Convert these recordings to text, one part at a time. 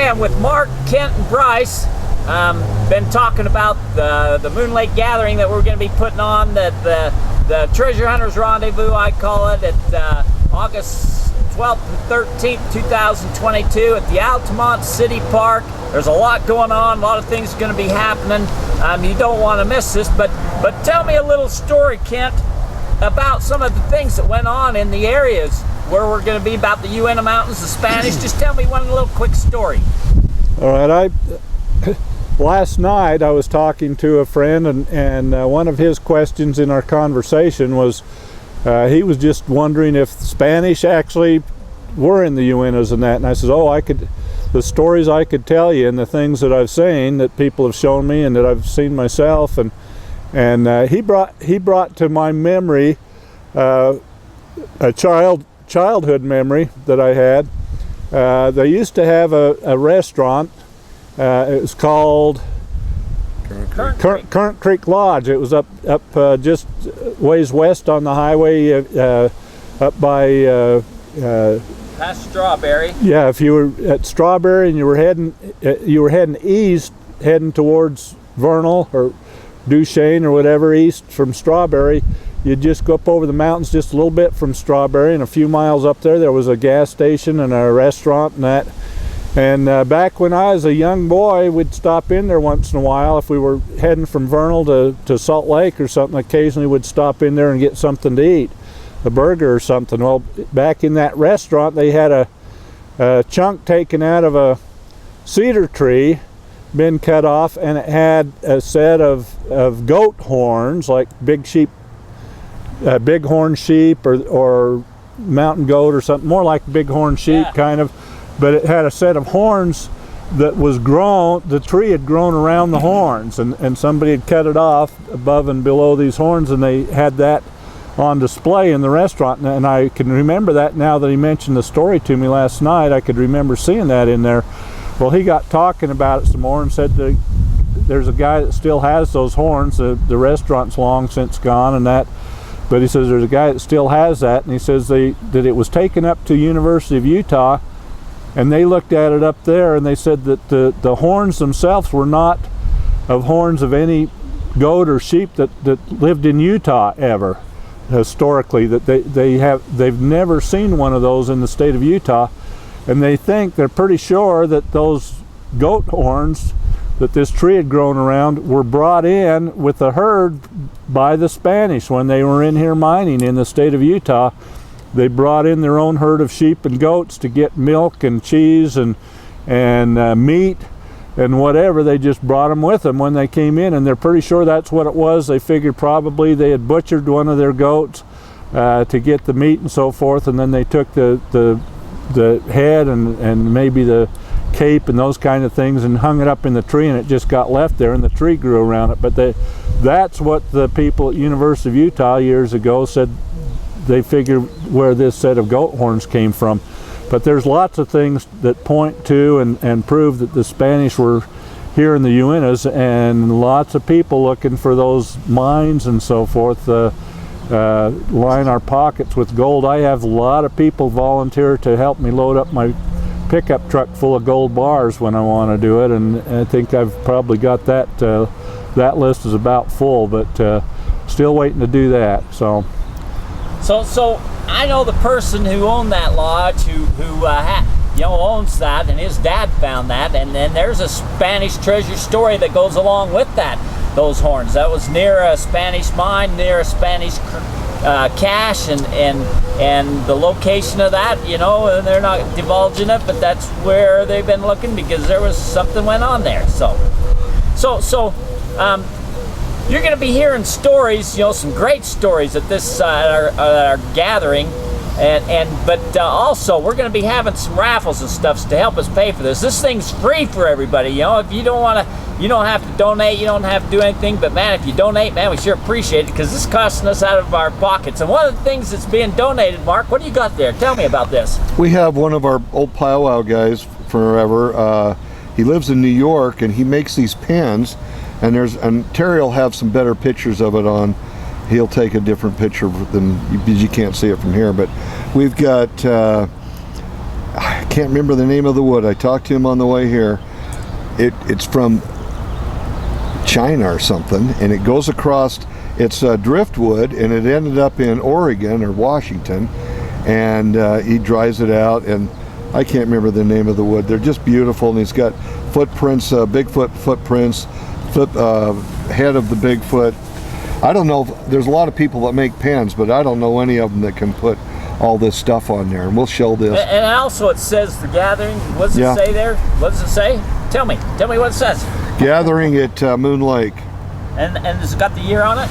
Okay, I'm with Mark, Kent, and Bryce. Been talking about the Moon Lake Gathering that we're going to be putting on, the Treasure Hunters Rendezvous, I call it, at August 12th and 13th, 2022 at the Altamont City Park. There's a lot going on, a lot of things going to be happening. You don't want to miss this, but tell me a little story, Kent, about some of the things that went on in the areas where we're going to be, about the UNO Mountains, the Spanish. Just tell me one little quick story. All right, last night I was talking to a friend, and one of his questions in our conversation was he was just wondering if the Spanish actually were in the UNOs and that. And I said, oh, the stories I could tell you and the things that I've seen that people have shown me and that I've seen myself, and he brought to my memory a childhood memory that I had. They used to have a restaurant. It was called Current Creek Lodge. It was up just ways west on the highway, up by Past Strawberry. Yeah, if you were at Strawberry and you were heading east, heading towards Vernal or Duchesne or whatever, east from Strawberry, you'd just go up over the mountains just a little bit from Strawberry, and a few miles up there was a gas station and a restaurant and that. And back when I was a young boy, we'd stop in there once in a while. If we were heading from Vernal to Salt Lake or something, occasionally we'd stop in there and get something to eat, a burger or something. Well, back in that restaurant, they had a chunk taken out of a cedar tree, been cut off, and it had a set of goat horns, like bighorn sheep or mountain goat or something, more like bighorn sheep, yeah, kind of. But it had a set of horns that was grown, the tree had grown around the horns, and somebody had cut it off above and below these horns, and they had that on display in the restaurant. And I can remember that now that he mentioned the story to me last night. I could remember seeing that in there. Well, he got talking about it some more and said that there's a guy that still has those horns. The restaurant's long since gone and that, but he says there's a guy that still has that, and he says that it was taken up to University of Utah, and they looked at it up there, and they said that the horns themselves were not of horns of any goat or sheep that lived in Utah ever, historically. That they've never seen one of those in the state of Utah, and they're pretty sure that those goat horns that this tree had grown around were brought in with the herd by the Spanish when they were in here mining in the state of Utah. They brought in their own herd of sheep and goats to get milk and cheese and meat and whatever. They just brought them with them when they came in, and they're pretty sure that's what it was. They figured probably they had butchered one of their goats to get the meat and so forth, and then they took the head and maybe the cape and those kind of things and hung it up in the tree, and it just got left there, and the tree grew around it. But that's what the people at University of Utah years ago said they figured where this set of goat horns came from. But there's lots of things that point to and prove that the Spanish were here in the UNOs, and lots of people looking for those mines and so forth, line our pockets with gold. I have a lot of people volunteer to help me load up my pickup truck full of gold bars when I want to do it, and I think I've probably got that list is about full, but still waiting to do that. So I know the person who owned that lodge, who owns that, and his dad found that, and then there's a Spanish treasure story that goes along with that. Those horns, that was near a Spanish mine, near a Spanish cache, and the location of that, and they're not divulging it, but that's where they've been looking, because there was something went on there. So you're going to be hearing stories, some great stories at this our gathering, but also we're going to be having some raffles and stuff to help us pay for this. This thing's free for everybody. If you don't want to, you don't have to donate, you don't have to do anything. But man, if you donate, man, we sure appreciate it, because this is costing us out of our pockets. And one of the things that's being donated, Mark, what do you got there? Tell me about this. We have one of our old powwow guys forever. He lives in New York, and he makes these pins. And Terry will have some better pictures of it on. He'll take a different picture than you can't see it from here. But we've got I can't remember the name of the wood. I talked to him on the way here. It's from China or something, and it goes across. It's driftwood, and it ended up in Oregon or Washington, and he dries it out, and I can't remember the name of the wood. They're just beautiful, and he's got footprints, Bigfoot footprints, head of the Bigfoot. I don't know, there's a lot of people that make pens, but I don't know any of them that can put all this stuff on there, and we'll show this. And also it says the gathering. What does it say there? What does it say? Tell me what it says. Gathering at Moon Lake. And it's got the year on it?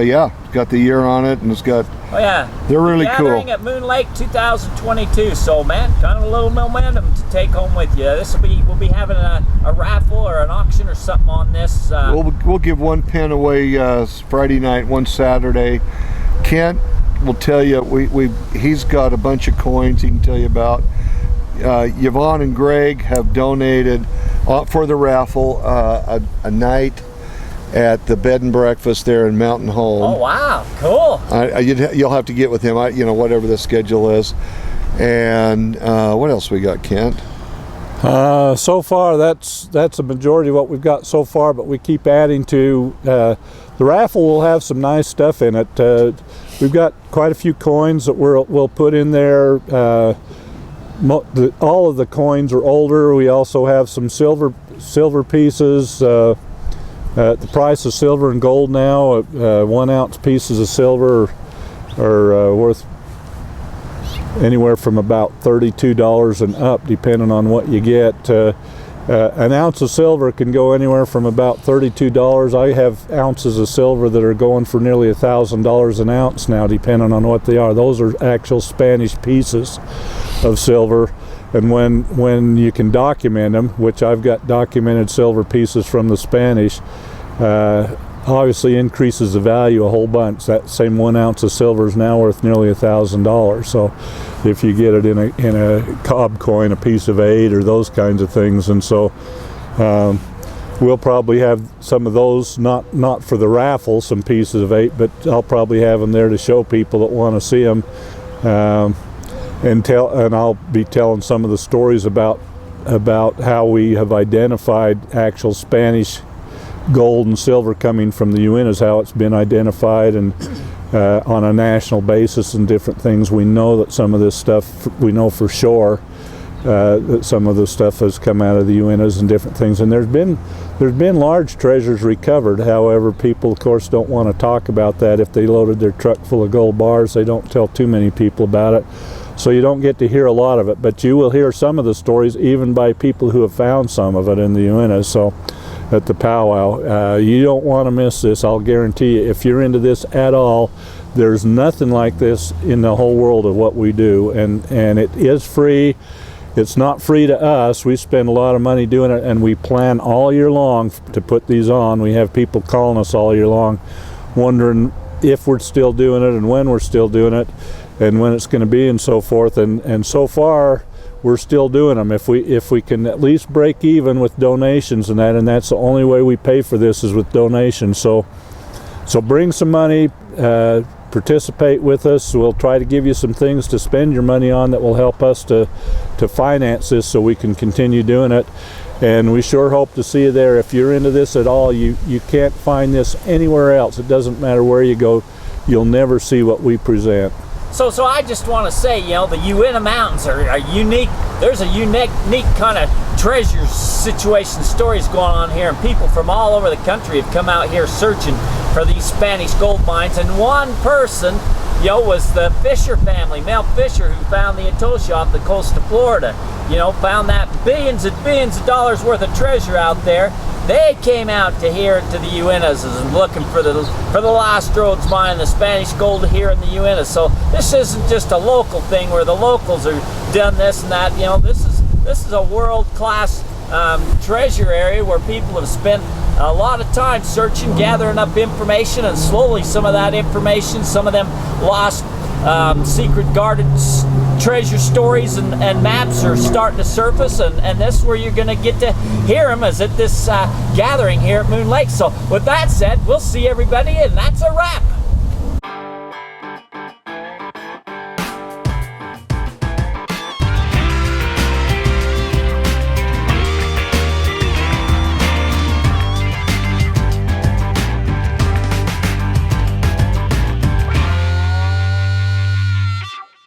Yeah, it's got the year on it, and it's got, oh yeah, they're really cool. Gathering at Moon Lake 2022. So man, kind of a little momentum to take home with you. We'll be having a raffle or an auction or something on this. We'll give one pen away Friday night, one Saturday. Kent will tell you, he's got a bunch of coins he can tell you about. Yvonne and Greg have donated for the raffle a night at the bed and breakfast there in Mountain Home. Oh wow, cool. You'll have to get with him, whatever the schedule is. And what else we got, Kent? So far that's a majority of what we've got so far, but we keep adding to. The raffle will have some nice stuff in it. We've got quite a few coins that we'll put in there. All of the coins are older. We also have some silver pieces. The price of silver and gold now, 1 ounce pieces of silver are worth anywhere from about $32 and up, depending on what you get. An ounce of silver can go anywhere from about $32. I have ounces of silver that are going for nearly $1,000 an ounce now, depending on what they are. Those are actual Spanish pieces of silver, and when you can document them, which I've got documented silver pieces from the Spanish, obviously increases the value a whole bunch. That same 1 ounce of silver is now worth nearly $1,000. So if you get it in a cob coin, a piece of 8, or those kinds of things, and so we'll probably have some of those, not for the raffle, some pieces of 8, but I'll probably have them there to show people that want to see them, and I'll be telling some of the stories about how we have identified actual Spanish gold and silver coming from the Uintas, how it's been identified, and on a national basis and different things. We know that some of this stuff, we know for sure that some of the stuff has come out of the Uintas and different things, and there's been large treasures recovered. However, people of course don't want to talk about that. If they loaded their truck full of gold bars, they don't tell too many people about it, so you don't get to hear a lot of it, but you will hear some of the stories even by people who have found some of it in the Uintas. So at the powwow, you don't want to miss this. I'll guarantee you, if you're into this at all, there's nothing like this in the whole world of what we do, and it is free. It's not free to us. We spend a lot of money doing it, and we plan all year long to put these on. We have people calling us all year long wondering if we're still doing it and when we're still doing it and when it's going to be and so forth, and so far we're still doing them. If we can at least break even with donations and that's the only way we pay for this, is with donations. So bring some money, participate with us. We'll try to give you some things to spend your money on that will help us to finance this so we can continue doing it. And we sure hope to see you there. If you're into this at all, you can't find this anywhere else. It doesn't matter where you go, you'll never see what we present. So I just want to say, the Uinta Mountains are unique. There's a unique kind of treasure situation, stories going on here, and people from all over the country have come out here searching for these Spanish gold mines. And one person, was the Fisher family, Mel Fisher, who found the Atocha off the coast of Florida. Found that billions and billions of dollars worth of treasure out there. They came out to here to the Uintas and looking for the Lost Roads mine, the Spanish gold here in the Uintas. So this isn't just a local thing where the locals are done this and that. This is a world-class treasure area where people have spent a lot of time searching, gathering up information, and slowly some of that information, some of them lost secret guarded treasure stories and maps are starting to surface, and this is where you're going to get to hear them, is at this gathering here at Moon Lake. So with that said, we'll see everybody, and that's a wrap.